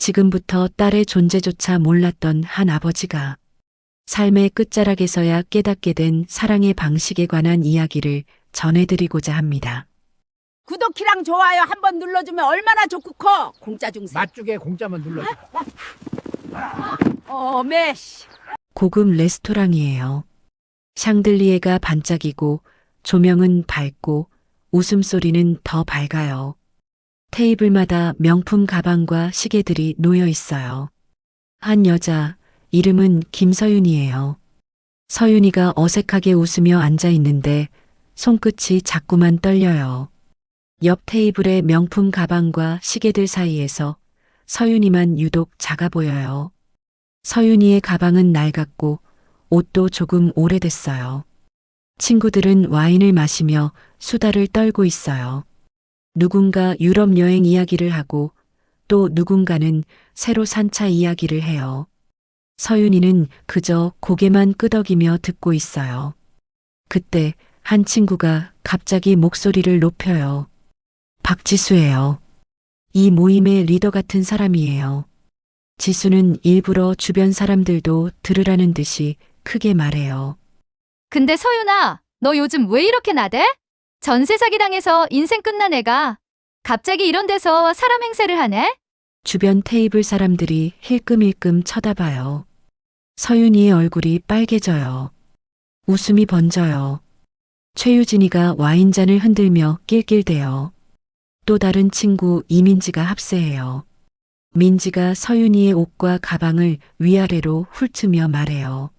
지금부터 딸의 존재조차 몰랐던 한 아버지가 삶의 끝자락에서야 깨닫게 된 사랑의 방식에 관한 이야기를 전해드리고자 합니다. 구독이랑 좋아요 한번 눌러주면 얼마나 좋고 커. 공짜 중세. 맛쪽에 공짜만 눌러줘. 매씨. 고급 레스토랑이에요. 샹들리에가 반짝이고 조명은 밝고 웃음소리는 더 밝아요. 테이블마다 명품 가방과 시계들이 놓여 있어요. 한 여자, 이름은 김서윤이에요. 서윤이가 어색하게 웃으며 앉아 있는데 손끝이 자꾸만 떨려요. 옆 테이블의 명품 가방과 시계들 사이에서 서윤이만 유독 작아 보여요. 서윤이의 가방은 낡았고 옷도 조금 오래됐어요. 친구들은 와인을 마시며 수다를 떨고 있어요. 누군가 유럽 여행 이야기를 하고 또 누군가는 새로 산 차 이야기를 해요. 서윤이는 그저 고개만 끄덕이며 듣고 있어요. 그때 한 친구가 갑자기 목소리를 높여요. 박지수예요. 이 모임의 리더 같은 사람이에요. 지수는 일부러 주변 사람들도 들으라는 듯이 크게 말해요. 근데 서윤아, 너 요즘 왜 이렇게 나대? 전세 사기당해서 인생 끝난 애가 갑자기 이런 데서 사람 행세를 하네? 주변 테이블 사람들이 힐끔힐끔 쳐다봐요. 서윤이의 얼굴이 빨개져요. 웃음이 번져요. 최유진이가 와인잔을 흔들며 낄낄대요. 또 다른 친구 이민지가 합세해요. 민지가 서윤이의 옷과 가방을 위아래로 훑으며 말해요.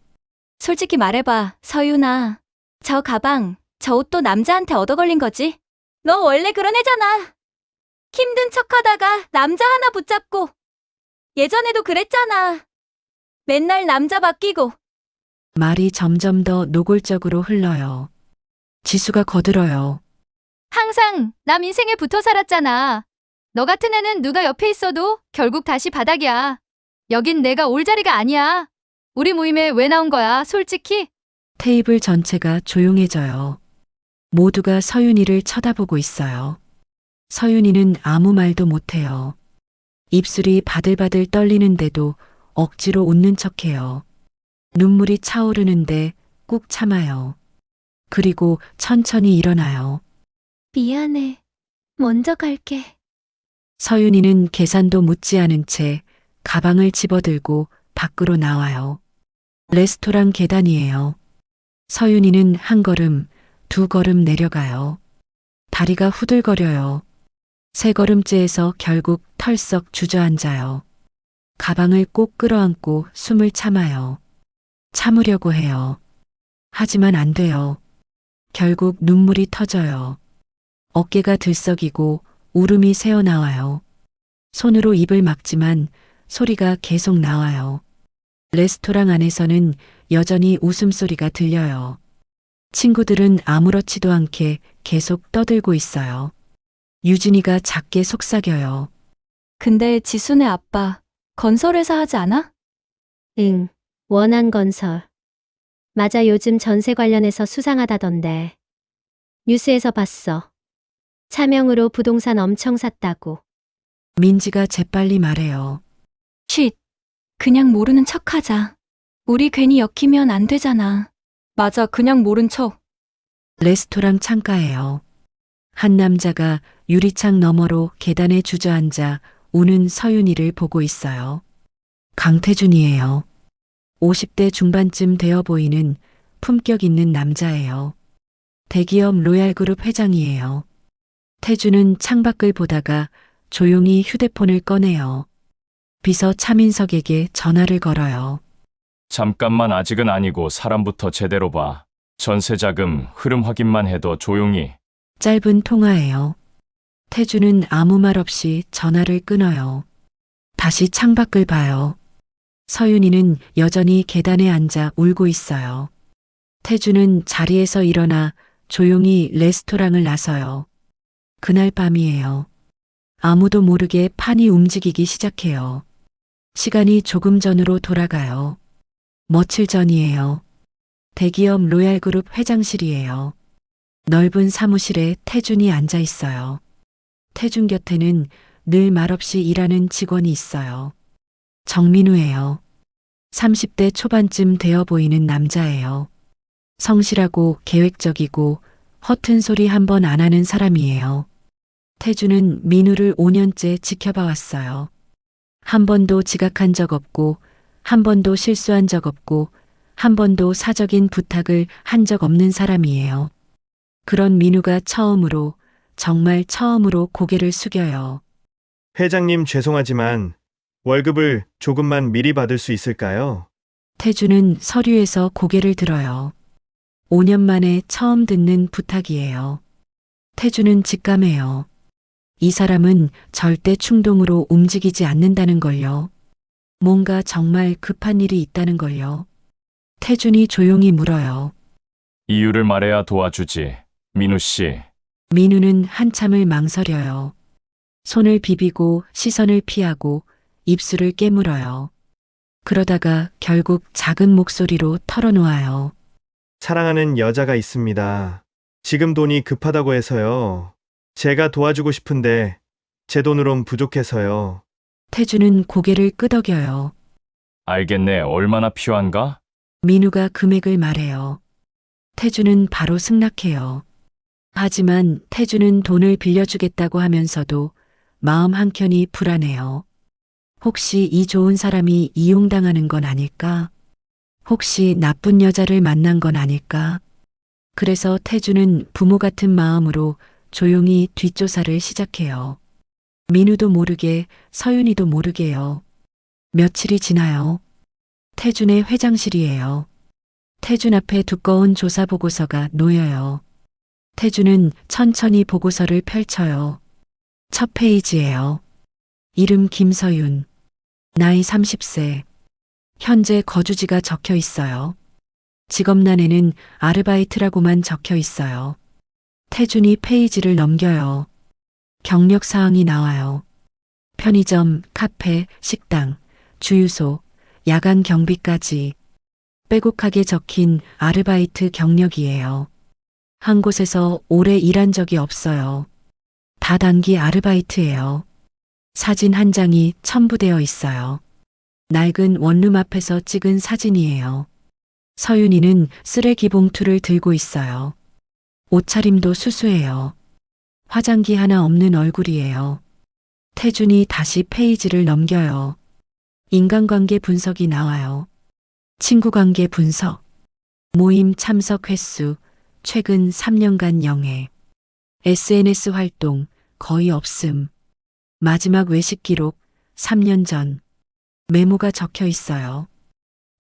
솔직히 말해봐, 서윤아. 저 가방, 저 옷도 남자한테 얻어걸린 거지? 너 원래 그런 애잖아. 힘든 척하다가 남자 하나 붙잡고. 예전에도 그랬잖아. 맨날 남자 바뀌고. 말이 점점 더 노골적으로 흘러요. 지수가 거들어요. 항상 남 인생에 붙어 살았잖아. 너 같은 애는 누가 옆에 있어도 결국 다시 바닥이야. 여긴 내가 올 자리가 아니야. 우리 모임에 왜 나온 거야, 솔직히? 테이블 전체가 조용해져요. 모두가 서윤이를 쳐다보고 있어요. 서윤이는 아무 말도 못해요. 입술이 바들바들 떨리는데도 억지로 웃는 척해요. 눈물이 차오르는데 꾹 참아요. 그리고 천천히 일어나요. 미안해. 먼저 갈게. 서윤이는 계산도 묻지 않은 채 가방을 집어들고 밖으로 나와요. 레스토랑 계단이에요. 서윤이는 한 걸음, 두 걸음 내려가요. 다리가 후들거려요. 세 걸음째에서 결국 털썩 주저앉아요. 가방을 꼭 끌어안고 숨을 참아요. 참으려고 해요. 하지만 안 돼요. 결국 눈물이 터져요. 어깨가 들썩이고 울음이 새어나와요. 손으로 입을 막지만 소리가 계속 나와요. 레스토랑 안에서는 여전히 웃음소리가 들려요. 친구들은 아무렇지도 않게 계속 떠들고 있어요. 유진이가 작게 속삭여요. 근데 지순의 아빠, 건설회사 하지 않아? 응, 원한건설. 맞아, 요즘 전세 관련해서 수상하다던데. 뉴스에서 봤어. 차명으로 부동산 엄청 샀다고. 민지가 재빨리 말해요. 쉿. 그냥 모르는 척하자. 우리 괜히 엮이면 안 되잖아. 맞아, 그냥 모른 척. 레스토랑 창가예요. 한 남자가 유리창 너머로 계단에 주저앉아 우는 서윤이를 보고 있어요. 강태준이에요. 50대 중반쯤 되어 보이는 품격 있는 남자예요. 대기업 로얄그룹 회장이에요. 태준은 창밖을 보다가 조용히 휴대폰을 꺼내요. 비서 차민석에게 전화를 걸어요. 잠깐만, 아직은 아니고 사람부터 제대로 봐. 전세자금 흐름 확인만 해도 조용히. 짧은 통화예요. 태준은 아무 말 없이 전화를 끊어요. 다시 창밖을 봐요. 서윤이는 여전히 계단에 앉아 울고 있어요. 태준은 자리에서 일어나 조용히 레스토랑을 나서요. 그날 밤이에요. 아무도 모르게 판이 움직이기 시작해요. 시간이 조금 전으로 돌아가요. 며칠 전이에요. 대기업 로얄그룹 회장실이에요. 넓은 사무실에 태준이 앉아 있어요. 태준 곁에는 늘 말없이 일하는 직원이 있어요. 정민우예요. 30대 초반쯤 되어 보이는 남자예요. 성실하고 계획적이고 허튼 소리 한 번 안 하는 사람이에요. 태주는 민우를 5년째 지켜봐 왔어요. 한 번도 지각한 적 없고, 한 번도 실수한 적 없고, 한 번도 사적인 부탁을 한 적 없는 사람이에요. 그런 민우가 처음으로, 정말 처음으로 고개를 숙여요. 회장님 죄송하지만 월급을 조금만 미리 받을 수 있을까요? 태주는 서류에서 고개를 들어요. 5년 만에 처음 듣는 부탁이에요. 태주는 직감해요. 이 사람은 절대 충동으로 움직이지 않는다는 걸요. 뭔가 정말 급한 일이 있다는 걸요. 태준이 조용히 물어요. 이유를 말해야 도와주지. 민우 씨, 민우는 한참을 망설여요. 손을 비비고 시선을 피하고 입술을 깨물어요. 그러다가 결국 작은 목소리로 털어놓아요. 사랑하는 여자가 있습니다. 지금 돈이 급하다고 해서요. 제가 도와주고 싶은데 제 돈으론 부족해서요. 태주는 고개를 끄덕여요. 알겠네. 얼마나 필요한가? 민우가 금액을 말해요. 태주는 바로 승낙해요. 하지만 태주는 돈을 빌려주겠다고 하면서도 마음 한켠이 불안해요. 혹시 이 좋은 사람이 이용당하는 건 아닐까? 혹시 나쁜 여자를 만난 건 아닐까? 그래서 태주는 부모 같은 마음으로 조용히 뒷조사를 시작해요. 민우도 모르게, 서윤이도 모르게요. 며칠이 지나요. 태준의 회장실이에요. 태준 앞에 두꺼운 조사 보고서가 놓여요. 태준은 천천히 보고서를 펼쳐요. 첫 페이지예요. 이름 김서윤. 나이 30세. 현재 거주지가 적혀 있어요. 직업란에는 아르바이트라고만 적혀 있어요. 태준이 페이지를 넘겨요. 경력 사항이 나와요. 편의점, 카페, 식당, 주유소, 야간 경비까지 빼곡하게 적힌 아르바이트 경력이에요. 한 곳에서 오래 일한 적이 없어요. 다단기 아르바이트예요. 사진 한 장이 첨부되어 있어요. 낡은 원룸 앞에서 찍은 사진이에요. 서윤이는 쓰레기 봉투를 들고 있어요. 옷차림도 수수해요. 화장기 하나 없는 얼굴이에요. 태준이 다시 페이지를 넘겨요. 인간관계 분석이 나와요. 친구관계 분석. 모임 참석 횟수, 최근 3년간 0회. SNS 활동, 거의 없음. 마지막 외식 기록, 3년 전. 메모가 적혀 있어요.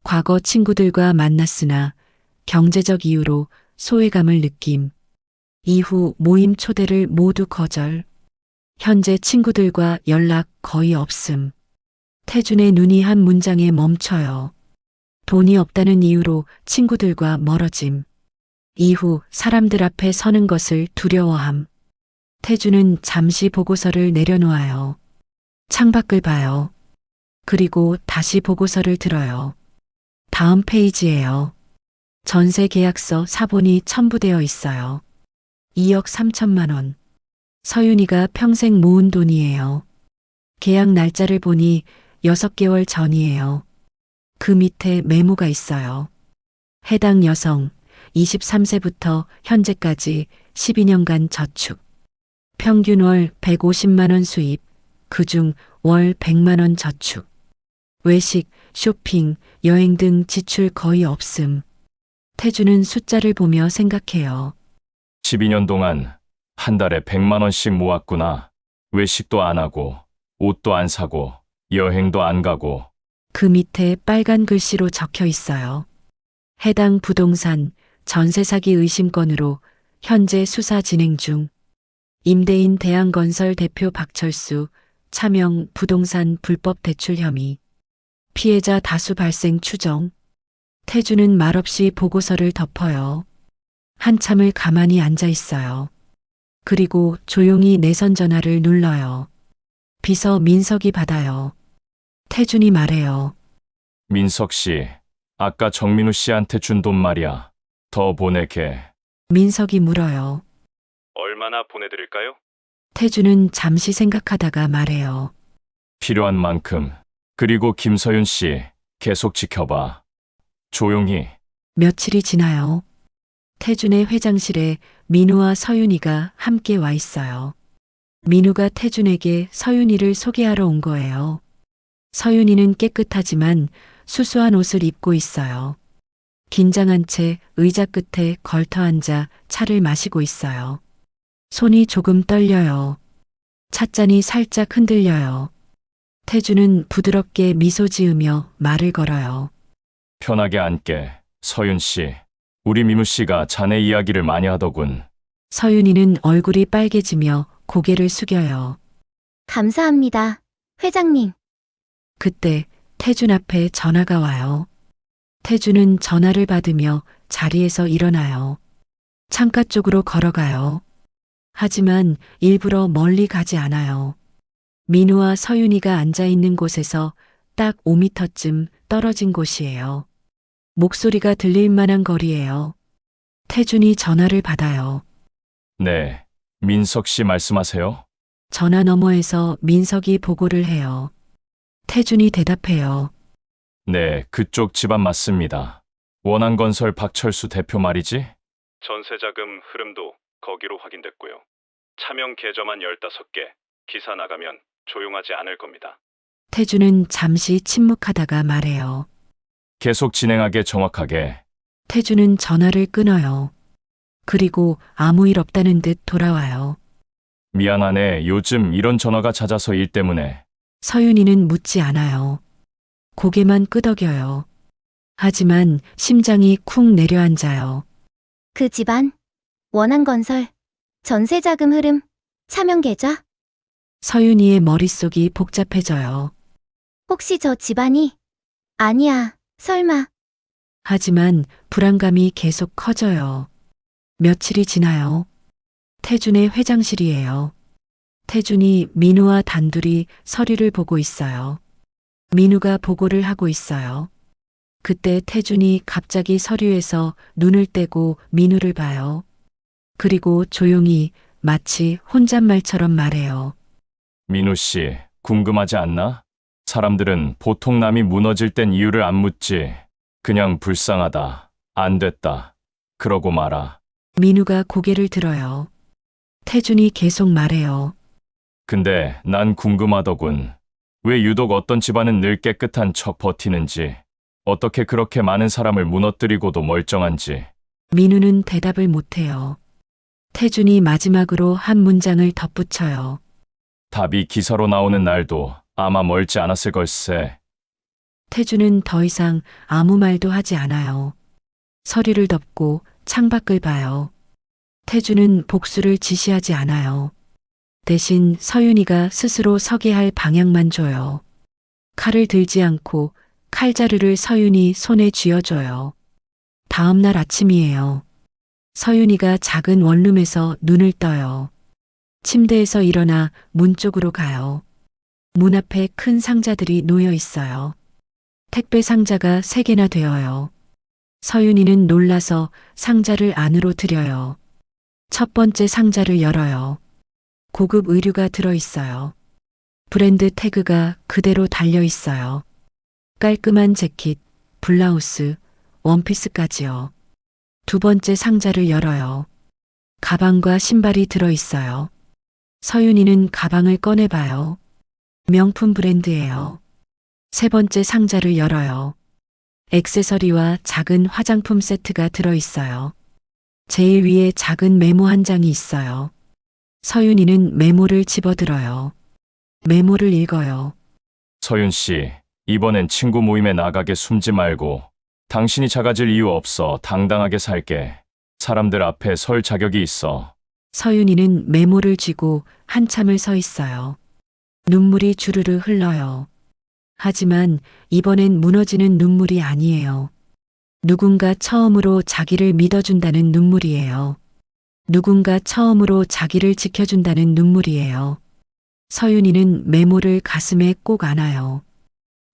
과거 친구들과 만났으나 경제적 이유로 소외감을 느낌. 이후 모임 초대를 모두 거절. 현재 친구들과 연락 거의 없음. 태준의 눈이 한 문장에 멈춰요. 돈이 없다는 이유로 친구들과 멀어짐. 이후 사람들 앞에 서는 것을 두려워함. 태준은 잠시 보고서를 내려놓아요. 창밖을 봐요. 그리고 다시 보고서를 들어요. 다음 페이지예요. 전세 계약서 사본이 첨부되어 있어요. 2억 3천만 원. 서윤이가 평생 모은 돈이에요. 계약 날짜를 보니 6개월 전이에요. 그 밑에 메모가 있어요. 해당 여성 23세부터 현재까지 12년간 저축. 평균 월 150만 원 수입, 그중 월 100만 원 저축. 외식, 쇼핑, 여행 등 지출 거의 없음. 태주는 숫자를 보며 생각해요. 12년 동안 한 달에 100만 원씩 모았구나. 외식도 안 하고, 옷도 안 사고, 여행도 안 가고. 그 밑에 빨간 글씨로 적혀 있어요. 해당 부동산 전세 사기 의심 건으로 현재 수사 진행 중. 임대인 대한건설 대표 박철수, 차명 부동산 불법 대출 혐의. 피해자 다수 발생 추정. 태주는 말없이 보고서를 덮어요. 한참을 가만히 앉아 있어요. 그리고 조용히 내선 전화를 눌러요. 비서 민석이 받아요. 태준이 말해요. 민석 씨, 아까 정민우 씨한테 준 돈 말이야. 더 보내게. 민석이 물어요. 얼마나 보내드릴까요? 태주는 잠시 생각하다가 말해요. 필요한 만큼. 그리고 김서윤 씨, 계속 지켜봐. 조용히. 며칠이 지나요. 태준의 회장실에 민우와 서윤이가 함께 와 있어요. 민우가 태준에게 서윤이를 소개하러 온 거예요. 서윤이는 깨끗하지만 수수한 옷을 입고 있어요. 긴장한 채 의자 끝에 걸터 앉아 차를 마시고 있어요. 손이 조금 떨려요. 찻잔이 살짝 흔들려요. 태주는 부드럽게 미소 지으며 말을 걸어요. 편하게 앉게. 서윤 씨. 우리 민우 씨가 자네 이야기를 많이 하더군. 서윤이는 얼굴이 빨개지며 고개를 숙여요. 감사합니다. 회장님. 그때 태준 앞에 전화가 와요. 태준은 전화를 받으며 자리에서 일어나요. 창가 쪽으로 걸어가요. 하지만 일부러 멀리 가지 않아요. 민우와 서윤이가 앉아 있는 곳에서 딱 5미터쯤 떨어진 곳이에요. 목소리가 들릴 만한 거리예요. 태준이 전화를 받아요. 네. 민석 씨 말씀하세요? 전화 너머에서 민석이 보고를 해요. 태준이 대답해요. 네, 그쪽 집안 맞습니다. 원한건설 박철수 대표 말이지? 전세자금 흐름도 거기로 확인됐고요. 차명 계좌만 15개, 기사 나가면 조용하지 않을 겁니다. 태준은 잠시 침묵하다가 말해요. 계속 진행하게 정확하게. 태준은 전화를 끊어요. 그리고 아무 일 없다는 듯 돌아와요. 미안하네. 요즘 이런 전화가 잦아서 일 때문에. 서윤이는 묻지 않아요. 고개만 끄덕여요. 하지만 심장이 쿵 내려앉아요. 그 집안, 원한건설, 전세자금 흐름, 차명계좌? 서윤이의 머릿속이 복잡해져요. 혹시 저 집안이? 아니야, 설마. 하지만 불안감이 계속 커져요. 며칠이 지나요. 태준의 회장실이에요. 태준이 민우와 단둘이 서류를 보고 있어요. 민우가 보고를 하고 있어요. 그때 태준이 갑자기 서류에서 눈을 떼고 민우를 봐요. 그리고 조용히 마치 혼잣말처럼 말해요. 민우 씨, 궁금하지 않나? 사람들은 보통 남이 무너질 땐 이유를 안 묻지. 그냥 불쌍하다. 안 됐다. 그러고 말아. 민우가 고개를 들어요. 태준이 계속 말해요. 근데 난 궁금하더군. 왜 유독 어떤 집안은 늘 깨끗한 척 버티는지. 어떻게 그렇게 많은 사람을 무너뜨리고도 멀쩡한지. 민우는 대답을 못해요. 태준이 마지막으로 한 문장을 덧붙여요. 답이 기사로 나오는 날도 아마 멀지 않았을 걸세. 태준은 더 이상 아무 말도 하지 않아요. 서류를 덮고 창밖을 봐요. 태준은 복수를 지시하지 않아요. 대신 서윤이가 스스로 서게 할 방향만 줘요. 칼을 들지 않고 칼자루를 서윤이 손에 쥐어줘요. 다음 날 아침이에요. 서윤이가 작은 원룸에서 눈을 떠요. 침대에서 일어나 문 쪽으로 가요. 문 앞에 큰 상자들이 놓여 있어요. 택배 상자가 3개나 되어요. 서윤이는 놀라서 상자를 안으로 들여요. 첫 번째 상자를 열어요. 고급 의류가 들어있어요. 브랜드 태그가 그대로 달려 있어요. 깔끔한 재킷, 블라우스, 원피스까지요. 두 번째 상자를 열어요. 가방과 신발이 들어있어요. 서윤이는 가방을 꺼내봐요. 명품 브랜드예요. 세 번째 상자를 열어요. 액세서리와 작은 화장품 세트가 들어있어요. 제일 위에 작은 메모 한 장이 있어요. 서윤이는 메모를 집어들어요. 메모를 읽어요. 서윤 씨, 이번엔 친구 모임에 나가게 숨지 말고. 당신이 작아질 이유 없어. 당당하게 살게. 사람들 앞에 설 자격이 있어. 서윤이는 메모를 쥐고 한참을 서 있어요. 눈물이 주르르 흘러요. 하지만 이번엔 무너지는 눈물이 아니에요. 누군가 처음으로 자기를 믿어준다는 눈물이에요. 누군가 처음으로 자기를 지켜준다는 눈물이에요. 서윤이는 메모를 가슴에 꼭 안아요.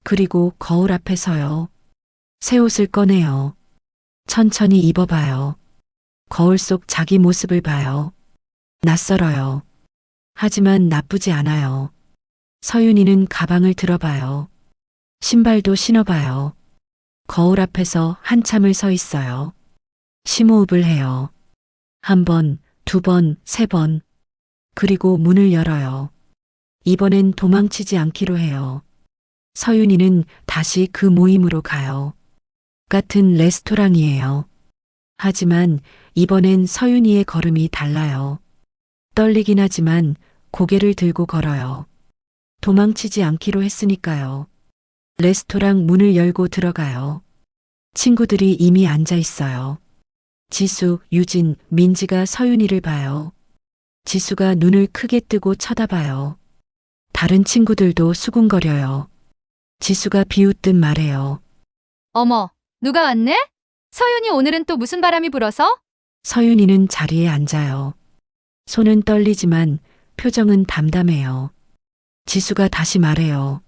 그리고 거울 앞에 서요. 새 옷을 꺼내요. 천천히 입어봐요. 거울 속 자기 모습을 봐요. 낯설어요. 하지만 나쁘지 않아요. 서윤이는 가방을 들어봐요. 신발도 신어봐요. 거울 앞에서 한참을 서 있어요. 심호흡을 해요. 한 번, 두 번, 세 번. 그리고 문을 열어요. 이번엔 도망치지 않기로 해요. 서윤이는 다시 그 모임으로 가요. 같은 레스토랑이에요. 하지만 이번엔 서윤이의 걸음이 달라요. 떨리긴 하지만 고개를 들고 걸어요. 도망치지 않기로 했으니까요. 레스토랑 문을 열고 들어가요. 친구들이 이미 앉아 있어요. 지수, 유진, 민지가 서윤이를 봐요. 지수가 눈을 크게 뜨고 쳐다봐요. 다른 친구들도 수군거려요. 지수가 비웃듯 말해요. 어머, 누가 왔네? 서윤이 오늘은 또 무슨 바람이 불어서? 서윤이는 자리에 앉아요. 손은 떨리지만 표정은 담담해요. 지수가 다시 말해요.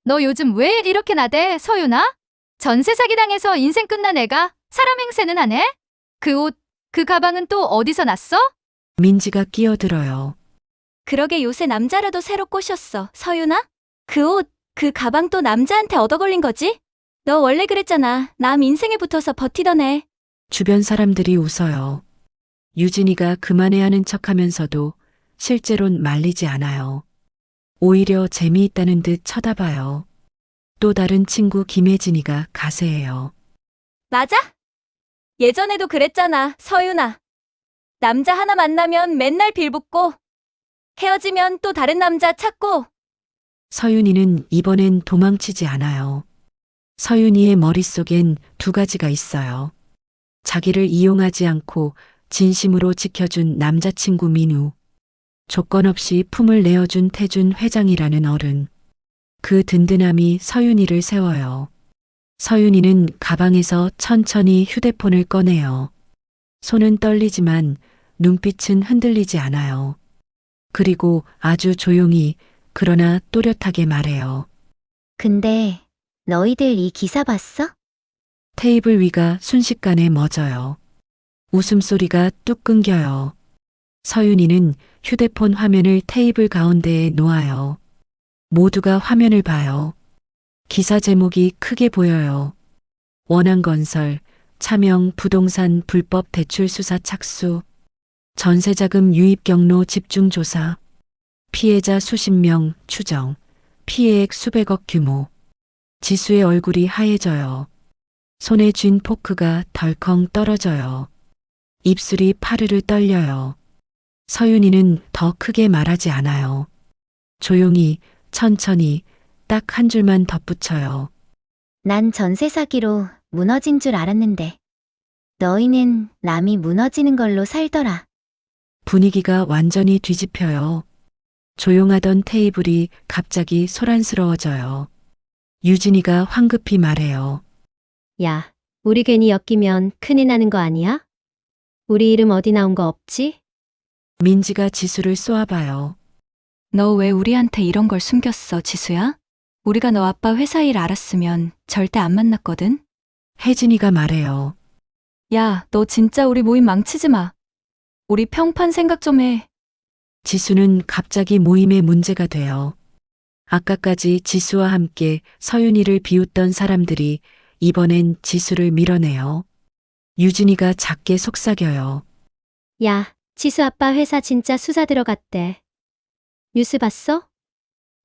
너 요즘 왜 이렇게 나대, 서윤아? 전세 사기당해서 인생 끝난 애가 사람 행세는 하네? 그 옷, 그 가방은 또 어디서 났어? 민지가 끼어들어요. 그러게 요새 남자라도 새로 꼬셨어, 서윤아? 그 옷, 그 가방 또 남자한테 얻어걸린 거지? 너 원래 그랬잖아. 남 인생에 붙어서 버티던 애. 주변 사람들이 웃어요. 유진이가 그만해야 하는 척하면서도 실제론 말리지 않아요. 오히려 재미있다는 듯 쳐다봐요. 또 다른 친구 김혜진이가 가세해요. 맞아? 예전에도 그랬잖아, 서윤아. 남자 하나 만나면 맨날 빌붙고, 헤어지면 또 다른 남자 찾고. 서윤이는 이번엔 도망치지 않아요. 서윤이의 머릿속엔 두 가지가 있어요. 자기를 이용하지 않고 진심으로 지켜준 남자친구 민우. 조건 없이 품을 내어준 태준 회장이라는 어른. 그 든든함이 서윤이를 세워요. 서윤이는 가방에서 천천히 휴대폰을 꺼내요. 손은 떨리지만 눈빛은 흔들리지 않아요. 그리고 아주 조용히 그러나 또렷하게 말해요. 근데 너희들 이 기사 봤어? 테이블 위가 순식간에 멎어요. 웃음소리가 뚝 끊겨요. 서윤이는 휴대폰 화면을 테이블 가운데에 놓아요. 모두가 화면을 봐요. 기사 제목이 크게 보여요. 원한건설, 차명 부동산 불법 대출 수사 착수, 전세자금 유입 경로 집중 조사, 피해자 수십 명 추정, 피해액 수백억 규모. 지수의 얼굴이 하얘져요. 손에 쥔 포크가 덜컹 떨어져요. 입술이 파르르 떨려요. 서윤이는 더 크게 말하지 않아요. 조용히, 천천히, 딱 한 줄만 덧붙여요. 난 전세 사기로 무너진 줄 알았는데. 너희는 남이 무너지는 걸로 살더라. 분위기가 완전히 뒤집혀요. 조용하던 테이블이 갑자기 소란스러워져요. 유진이가 황급히 말해요. 야, 우리 괜히 엮이면 큰일 나는 거 아니야? 우리 이름 어디 나온 거 없지? 민지가 지수를 쏘아봐요. 너 왜 우리한테 이런 걸 숨겼어, 지수야? 우리가 너 아빠 회사 일 알았으면 절대 안 만났거든? 혜진이가 말해요. 야, 너 진짜 우리 모임 망치지 마. 우리 평판 생각 좀 해. 지수는 갑자기 모임에 문제가 돼요. 아까까지 지수와 함께 서윤이를 비웃던 사람들이 이번엔 지수를 밀어내요. 유진이가 작게 속삭여요. 야, 지수 아빠 회사 진짜 수사 들어갔대. 뉴스 봤어?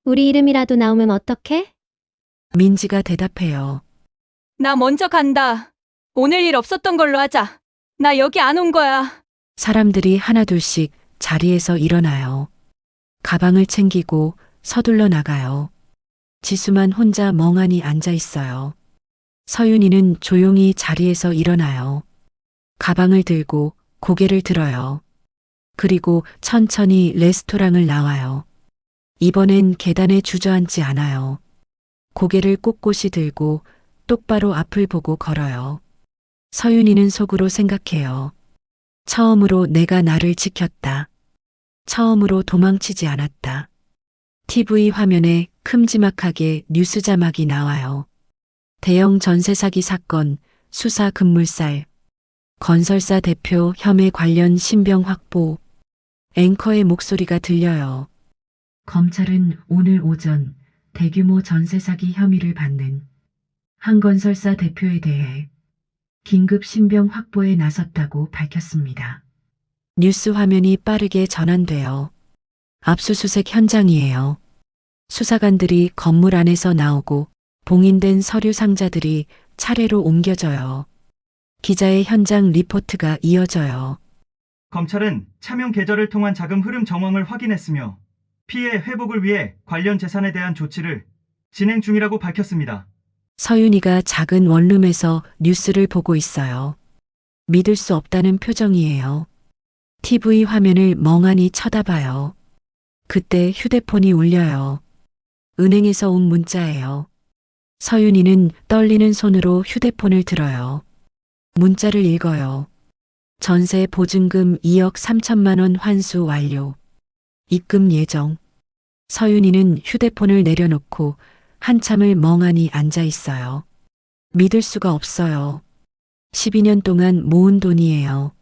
우리 이름이라도 나오면 어떡해? 민지가 대답해요. 나 먼저 간다. 오늘 일 없었던 걸로 하자. 나 여기 안 온 거야. 사람들이 하나둘씩 자리에서 일어나요. 가방을 챙기고 서둘러 나가요. 지수만 혼자 멍하니 앉아 있어요. 서윤이는 조용히 자리에서 일어나요. 가방을 들고 고개를 들어요. 그리고 천천히 레스토랑을 나와요. 이번엔 계단에 주저앉지 않아요. 고개를 꼿꼿이 들고 똑바로 앞을 보고 걸어요. 서윤이는 속으로 생각해요. 처음으로 내가 나를 지켰다. 처음으로 도망치지 않았다. TV 화면에 큼지막하게 뉴스 자막이 나와요. 대형 전세 사기 사건, 수사 급물살, 건설사 대표 혐의 관련 신병 확보. 앵커의 목소리가 들려요. 검찰은 오늘 오전 대규모 전세 사기 혐의를 받는 한건설사 대표에 대해 긴급 신병 확보에 나섰다고 밝혔습니다. 뉴스 화면이 빠르게 전환돼요. 압수수색 현장이에요. 수사관들이 건물 안에서 나오고 봉인된 서류 상자들이 차례로 옮겨져요. 기자의 현장 리포트가 이어져요. 검찰은 차명 계좌를 통한 자금 흐름 정황을 확인했으며 피해 회복을 위해 관련 재산에 대한 조치를 진행 중이라고 밝혔습니다. 서윤이가 작은 원룸에서 뉴스를 보고 있어요. 믿을 수 없다는 표정이에요. TV 화면을 멍하니 쳐다봐요. 그때 휴대폰이 울려요. 은행에서 온 문자예요. 서윤이는 떨리는 손으로 휴대폰을 들어요. 문자를 읽어요. 전세 보증금 2억 3천만 원 환수 완료. 입금 예정. 서윤이는 휴대폰을 내려놓고 한참을 멍하니 앉아 있어요. 믿을 수가 없어요. 12년 동안 모은 돈이에요.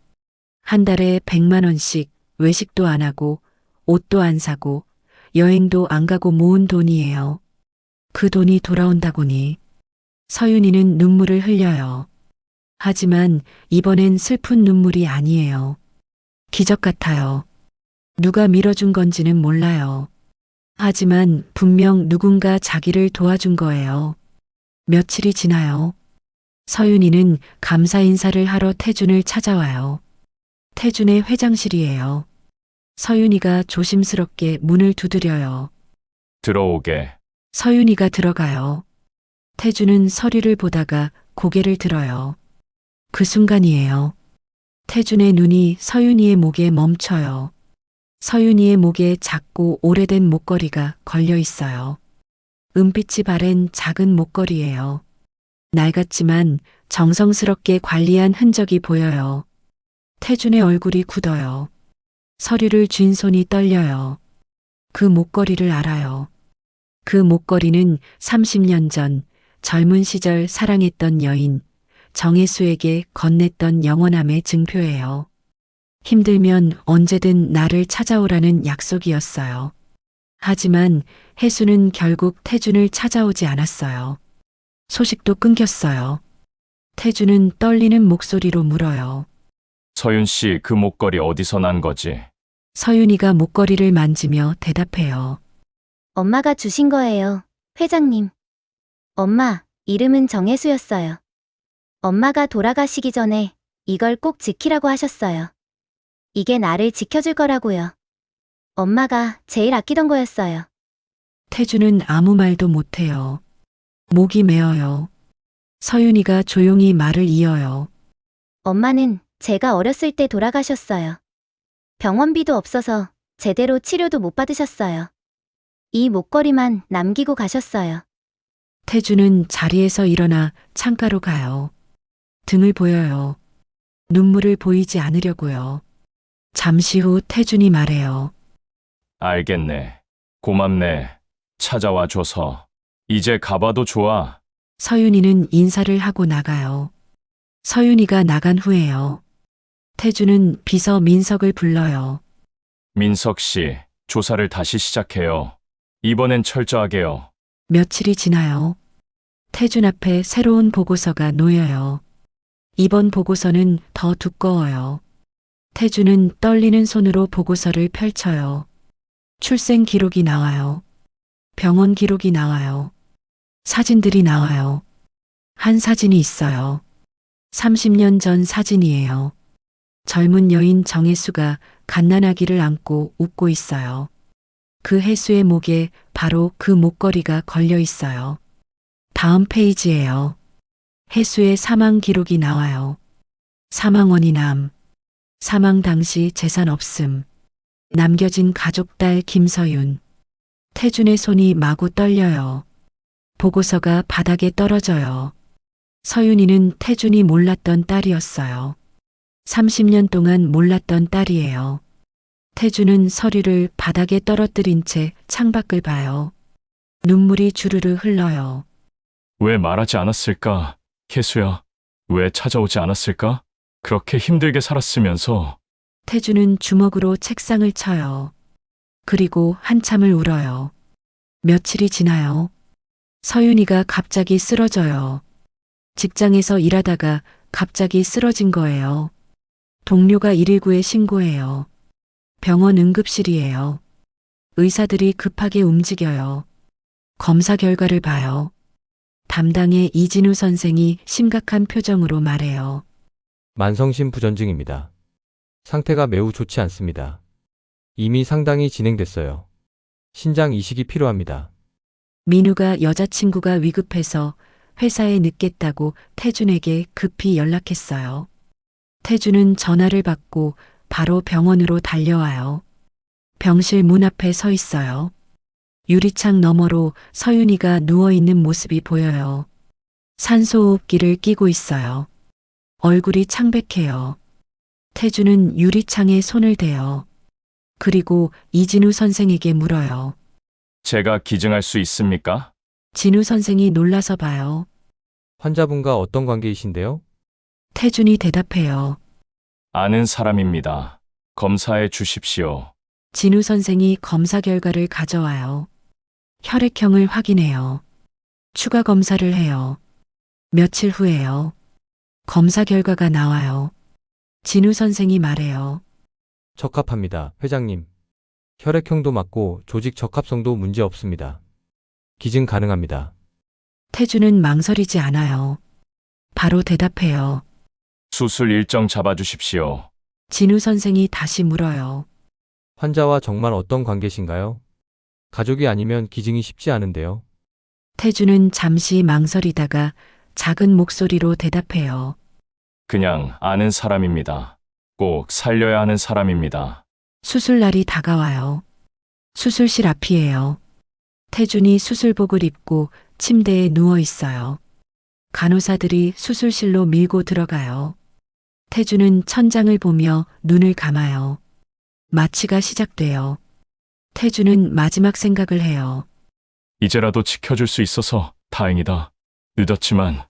한 달에 100만 원씩 외식도 안 하고 옷도 안 사고 여행도 안 가고 모은 돈이에요. 그 돈이 돌아온다고니. 서윤이는 눈물을 흘려요. 하지만 이번엔 슬픈 눈물이 아니에요. 기적 같아요. 누가 밀어준 건지는 몰라요. 하지만 분명 누군가 자기를 도와준 거예요. 며칠이 지나요. 서윤이는 감사 인사를 하러 태준을 찾아와요. 태준의 회장실이에요. 서윤이가 조심스럽게 문을 두드려요. 들어오게. 서윤이가 들어가요. 태준은 서류를 보다가 고개를 들어요. 그 순간이에요. 태준의 눈이 서윤이의 목에 멈춰요. 서윤이의 목에 작고 오래된 목걸이가 걸려 있어요. 은빛이 바랜 작은 목걸이예요. 낡았지만 정성스럽게 관리한 흔적이 보여요. 태준의 얼굴이 굳어요. 서류를 쥔 손이 떨려요. 그 목걸이를 알아요. 그 목걸이는 30년 전 젊은 시절 사랑했던 여인 정혜수에게 건넸던 영원함의 증표예요. 힘들면 언제든 나를 찾아오라는 약속이었어요. 하지만 혜수는 결국 태준을 찾아오지 않았어요. 소식도 끊겼어요. 태준은 떨리는 목소리로 물어요. 서윤 씨, 그 목걸이 어디서 난 거지? 서윤이가 목걸이를 만지며 대답해요. 엄마가 주신 거예요, 회장님. 엄마, 이름은 정혜수였어요. 엄마가 돌아가시기 전에 이걸 꼭 지키라고 하셨어요. 이게 나를 지켜줄 거라고요. 엄마가 제일 아끼던 거였어요. 태준은 아무 말도 못해요. 목이 메어요. 서윤이가 조용히 말을 이어요. 엄마는 제가 어렸을 때 돌아가셨어요. 병원비도 없어서 제대로 치료도 못 받으셨어요. 이 목걸이만 남기고 가셨어요. 태준은 자리에서 일어나 창가로 가요. 등을 보여요. 눈물을 보이지 않으려고요. 잠시 후 태준이 말해요. 알겠네. 고맙네. 찾아와 줘서. 이제 가봐도 좋아. 서윤이는 인사를 하고 나가요. 서윤이가 나간 후에요. 태준은 비서 민석을 불러요. 민석 씨, 조사를 다시 시작해요. 이번엔 철저하게요. 며칠이 지나요. 태준 앞에 새로운 보고서가 놓여요. 이번 보고서는 더 두꺼워요. 태준은 떨리는 손으로 보고서를 펼쳐요. 출생 기록이 나와요. 병원 기록이 나와요. 사진들이 나와요. 한 사진이 있어요. 30년 전 사진이에요. 젊은 여인 정혜수가 갓난아기를 안고 웃고 있어요. 그 혜수의 목에 바로 그 목걸이가 걸려 있어요. 다음 페이지예요. 혜수의 사망 기록이 나와요. 사망원이 남. 사망 당시 재산 없음. 남겨진 가족 딸 김서윤. 태준의 손이 마구 떨려요. 보고서가 바닥에 떨어져요. 서윤이는 태준이 몰랐던 딸이었어요. 30년 동안 몰랐던 딸이에요. 태준은 서류를 바닥에 떨어뜨린 채 창밖을 봐요. 눈물이 주르르 흘러요. 왜 말하지 않았을까? 혜수야, 왜 찾아오지 않았을까? 그렇게 힘들게 살았으면서. 태주는 주먹으로 책상을 쳐요. 그리고 한참을 울어요. 며칠이 지나요. 서윤이가 갑자기 쓰러져요. 직장에서 일하다가 갑자기 쓰러진 거예요. 동료가 119에 신고해요. 병원 응급실이에요. 의사들이 급하게 움직여요. 검사 결과를 봐요. 담당의 이진우 선생이 심각한 표정으로 말해요. 만성심 부전증입니다. 상태가 매우 좋지 않습니다. 이미 상당히 진행됐어요. 신장 이식이 필요합니다. 민우가 여자친구가 위급해서 회사에 늦겠다고 태준에게 급히 연락했어요. 태준은 전화를 받고 바로 병원으로 달려와요. 병실 문 앞에 서 있어요. 유리창 너머로 서윤이가 누워있는 모습이 보여요. 산소호흡기를 끼고 있어요. 얼굴이 창백해요. 태준은 유리창에 손을 대요. 그리고 이진우 선생에게 물어요. 제가 기증할 수 있습니까? 진우 선생이 놀라서 봐요. 환자분과 어떤 관계이신데요? 태준이 대답해요. 아는 사람입니다. 검사해 주십시오. 진우 선생이 검사 결과를 가져와요. 혈액형을 확인해요. 추가 검사를 해요. 며칠 후에요. 검사 결과가 나와요. 진우 선생이 말해요. 적합합니다, 회장님. 혈액형도 맞고 조직 적합성도 문제 없습니다. 기증 가능합니다. 태준은 망설이지 않아요. 바로 대답해요. 수술 일정 잡아주십시오. 진우 선생이 다시 물어요. 환자와 정말 어떤 관계신가요? 가족이 아니면 기증이 쉽지 않은데요. 태준은 잠시 망설이다가 작은 목소리로 대답해요. 그냥 아는 사람입니다. 꼭 살려야 하는 사람입니다. 수술날이 다가와요. 수술실 앞이에요. 태준이 수술복을 입고 침대에 누워 있어요. 간호사들이 수술실로 밀고 들어가요. 태준은 천장을 보며 눈을 감아요. 마취가 시작돼요. 태준은 마지막 생각을 해요. 이제라도 지켜줄 수 있어서 다행이다. 늦었지만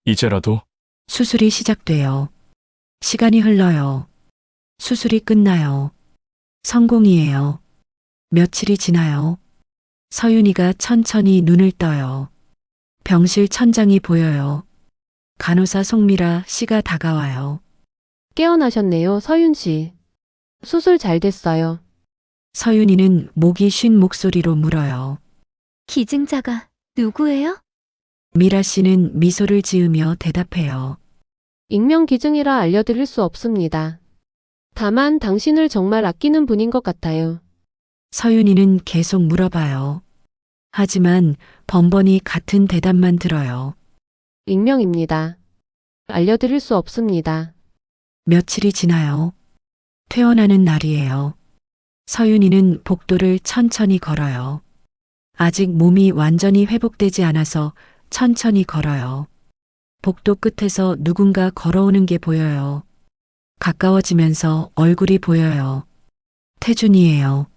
이제라도. 수술이 시작돼요. 시간이 흘러요. 수술이 끝나요. 성공이에요. 며칠이 지나요. 서윤이가 천천히 눈을 떠요. 병실 천장이 보여요. 간호사 송미라 씨가 다가와요. 깨어나셨네요, 서윤 씨. 수술 잘 됐어요. 서윤이는 목이 쉰 목소리로 물어요. 기증자가 누구예요? 미라 씨는 미소를 지으며 대답해요. 익명 기증이라 알려드릴 수 없습니다. 다만 당신을 정말 아끼는 분인 것 같아요. 서윤이는 계속 물어봐요. 하지만 번번이 같은 대답만 들어요. 익명입니다. 알려드릴 수 없습니다. 며칠이 지나요. 퇴원하는 날이에요. 서윤이는 복도를 천천히 걸어요. 아직 몸이 완전히 회복되지 않아서 천천히 걸어요. 복도 끝에서 누군가 걸어오는 게 보여요. 가까워지면서 얼굴이 보여요. 태준이에요.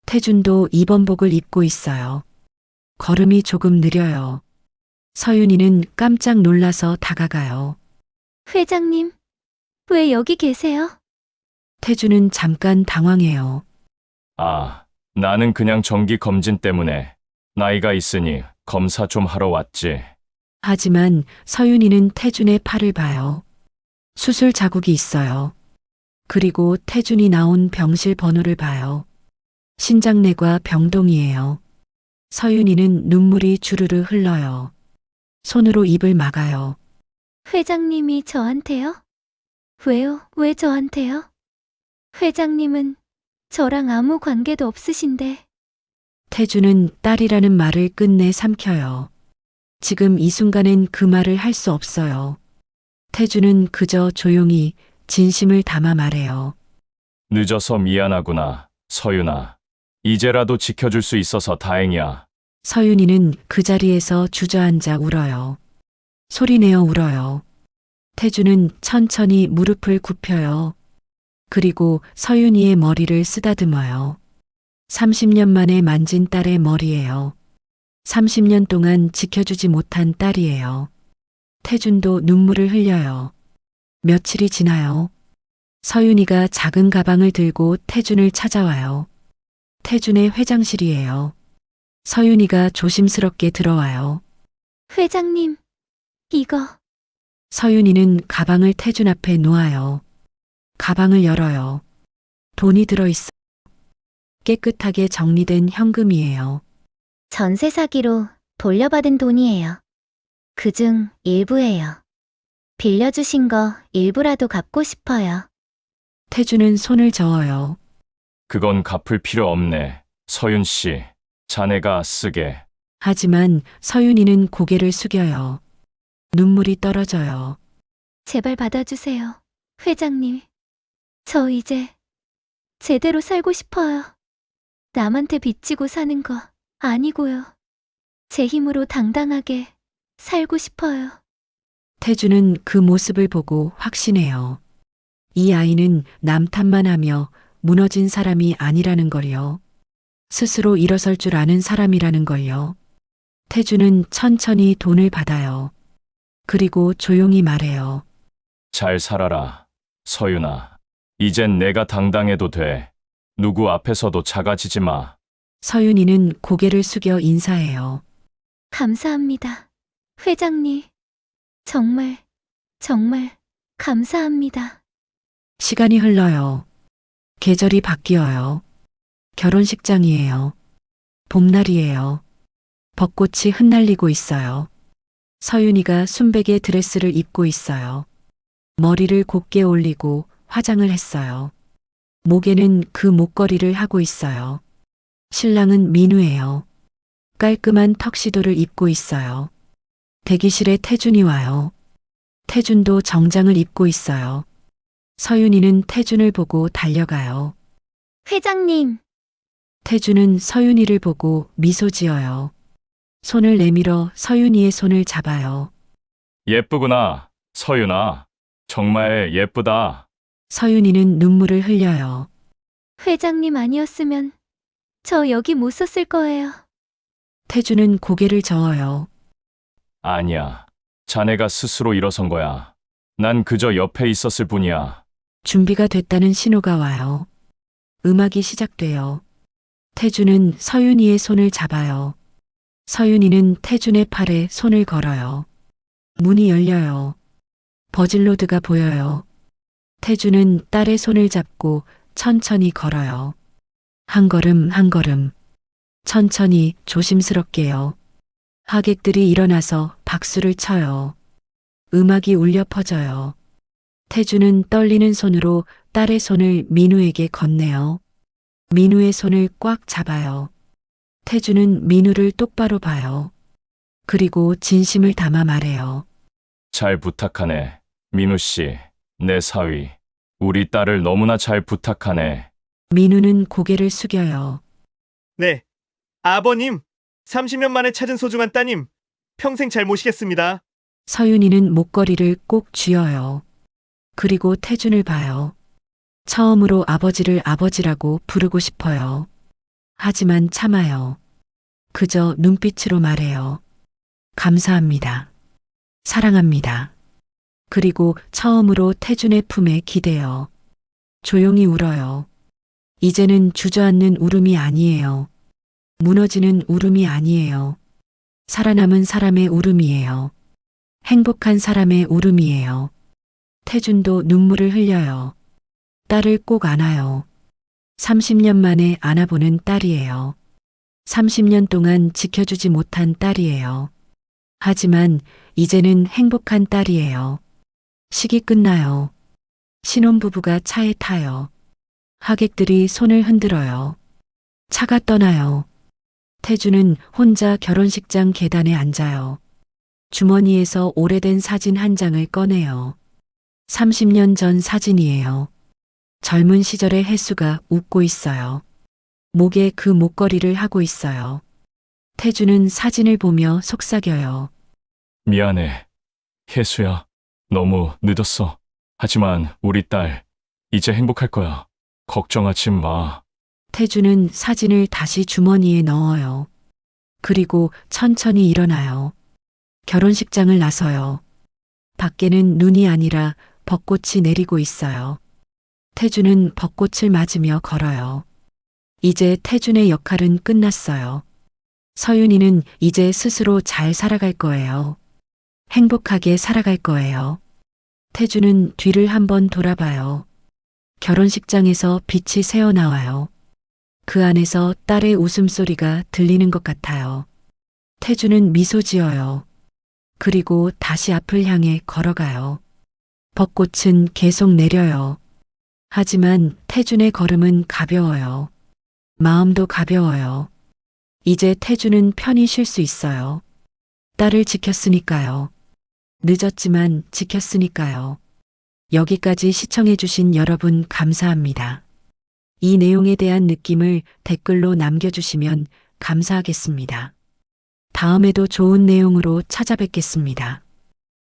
태준도 입원복을 입고 있어요. 걸음이 조금 느려요. 서윤이는 깜짝 놀라서 다가가요. 회장님, 왜 여기 계세요? 태준은 잠깐 당황해요. 아, 나는 그냥 정기 검진 때문에 나이가 있으니 검사 좀 하러 왔지. 하지만 서윤이는 태준의 팔을 봐요. 수술 자국이 있어요. 그리고 태준이 나온 병실 번호를 봐요. 신장내과 병동이에요. 서윤이는 눈물이 주르르 흘러요. 손으로 입을 막아요. 회장님이 저한테요? 왜요? 왜 저한테요? 회장님은 저랑 아무 관계도 없으신데. 태준은 딸이라는 말을 끝내 삼켜요. 지금 이 순간엔 그 말을 할 수 없어요. 태준은 그저 조용히 진심을 담아 말해요. 늦어서 미안하구나, 서윤아. 이제라도 지켜줄 수 있어서 다행이야. 서윤이는 그 자리에서 주저앉아 울어요. 소리내어 울어요. 태준은 천천히 무릎을 굽혀요. 그리고 서윤이의 머리를 쓰다듬어요. 30년 만에 만진 딸의 머리예요. 30년 동안 지켜주지 못한 딸이에요. 태준도 눈물을 흘려요. 며칠이 지나요. 서윤이가 작은 가방을 들고 태준을 찾아와요. 태준의 회장실이에요. 서윤이가 조심스럽게 들어와요. 회장님, 이거. 서윤이는 가방을 태준 앞에 놓아요. 가방을 열어요. 돈이 들어있어. 깨끗하게 정리된 현금이에요. 전세 사기로 돌려받은 돈이에요. 그중 일부예요. 빌려주신 거 일부라도 갚고 싶어요. 태준은 손을 저어요. 그건 갚을 필요 없네. 서윤 씨, 자네가 쓰게. 하지만 서윤이는 고개를 숙여요. 눈물이 떨어져요. 제발 받아주세요. 회장님. 저 이제 제대로 살고 싶어요. 남한테 빚지고 사는 거 아니고요. 제 힘으로 당당하게 살고 싶어요. 태준은 그 모습을 보고 확신해요. 이 아이는 남 탓만 하며 무너진 사람이 아니라는 걸요. 스스로 일어설 줄 아는 사람이라는 걸요. 태준은 천천히 돈을 받아요. 그리고 조용히 말해요. 잘 살아라, 서윤아. 이젠 내가 당당해도 돼. 누구 앞에서도 작아지지 마. 서윤이는 고개를 숙여 인사해요. 감사합니다. 회장님. 정말 감사합니다. 시간이 흘러요. 계절이 바뀌어요. 결혼식장이에요. 봄날이에요. 벚꽃이 흩날리고 있어요. 서윤이가 순백의 드레스를 입고 있어요. 머리를 곱게 올리고 화장을 했어요. 목에는 그 목걸이를 하고 있어요. 신랑은 민우예요. 깔끔한 턱시도를 입고 있어요. 대기실에 태준이 와요. 태준도 정장을 입고 있어요. 서윤이는 태준을 보고 달려가요. 회장님. 태준은 서윤이를 보고 미소 지어요. 손을 내밀어 서윤이의 손을 잡아요. 예쁘구나, 서윤아. 정말 예쁘다. 서윤이는 눈물을 흘려요. 회장님 아니었으면 저 여기 못 섰을 거예요. 태준은 고개를 저어요. 아니야. 자네가 스스로 일어선 거야. 난 그저 옆에 있었을 뿐이야. 준비가 됐다는 신호가 와요. 음악이 시작돼요. 태준은 서윤이의 손을 잡아요. 서윤이는 태준의 팔에 손을 걸어요. 문이 열려요. 버질로드가 보여요. 태준은 딸의 손을 잡고 천천히 걸어요. 한 걸음 한 걸음. 천천히 조심스럽게요. 하객들이 일어나서 박수를 쳐요. 음악이 울려 퍼져요. 태준은 떨리는 손으로 딸의 손을 민우에게 건네요. 민우의 손을 꽉 잡아요. 태준은 민우를 똑바로 봐요. 그리고 진심을 담아 말해요. 잘 부탁하네. 민우 씨, 내 사위. 우리 딸을 너무나 잘 부탁하네. 민우는 고개를 숙여요. 네. 아버님, 30년 만에 찾은 소중한 따님, 평생 잘 모시겠습니다. 서윤이는 목걸이를 꼭 쥐어요. 그리고 태준을 봐요. 처음으로 아버지를 아버지라고 부르고 싶어요. 하지만 참아요. 그저 눈빛으로 말해요. 감사합니다. 사랑합니다. 그리고 처음으로 태준의 품에 기대요. 조용히 울어요. 이제는 주저앉는 울음이 아니에요. 무너지는 울음이 아니에요. 살아남은 사람의 울음이에요. 행복한 사람의 울음이에요. 태준도 눈물을 흘려요. 딸을 꼭 안아요. 30년 만에 안아보는 딸이에요. 30년 동안 지켜주지 못한 딸이에요. 하지만 이제는 행복한 딸이에요. 식이 끝나요. 신혼부부가 차에 타요. 하객들이 손을 흔들어요. 차가 떠나요. 태준은 혼자 결혼식장 계단에 앉아요. 주머니에서 오래된 사진 한 장을 꺼내요. 30년 전 사진이에요. 젊은 시절의 혜수가 웃고 있어요. 목에 그 목걸이를 하고 있어요. 태준은 사진을 보며 속삭여요. 미안해. 혜수야, 너무 늦었어. 하지만 우리 딸, 이제 행복할 거야. 걱정하지 마. 태준은 사진을 다시 주머니에 넣어요. 그리고 천천히 일어나요. 결혼식장을 나서요. 밖에는 눈이 아니라 벚꽃이 내리고 있어요. 태준은 벚꽃을 맞으며 걸어요. 이제 태준의 역할은 끝났어요. 서윤이는 이제 스스로 잘 살아갈 거예요. 행복하게 살아갈 거예요. 태준은 뒤를 한번 돌아봐요. 결혼식장에서 빛이 새어나와요. 그 안에서 딸의 웃음소리가 들리는 것 같아요. 태준은 미소 지어요. 그리고 다시 앞을 향해 걸어가요. 벚꽃은 계속 내려요. 하지만 태준의 걸음은 가벼워요. 마음도 가벼워요. 이제 태준은 편히 쉴 수 있어요. 딸을 지켰으니까요. 늦었지만 지켰으니까요. 여기까지 시청해주신 여러분 감사합니다. 이 내용에 대한 느낌을 댓글로 남겨주시면 감사하겠습니다. 다음에도 좋은 내용으로 찾아뵙겠습니다.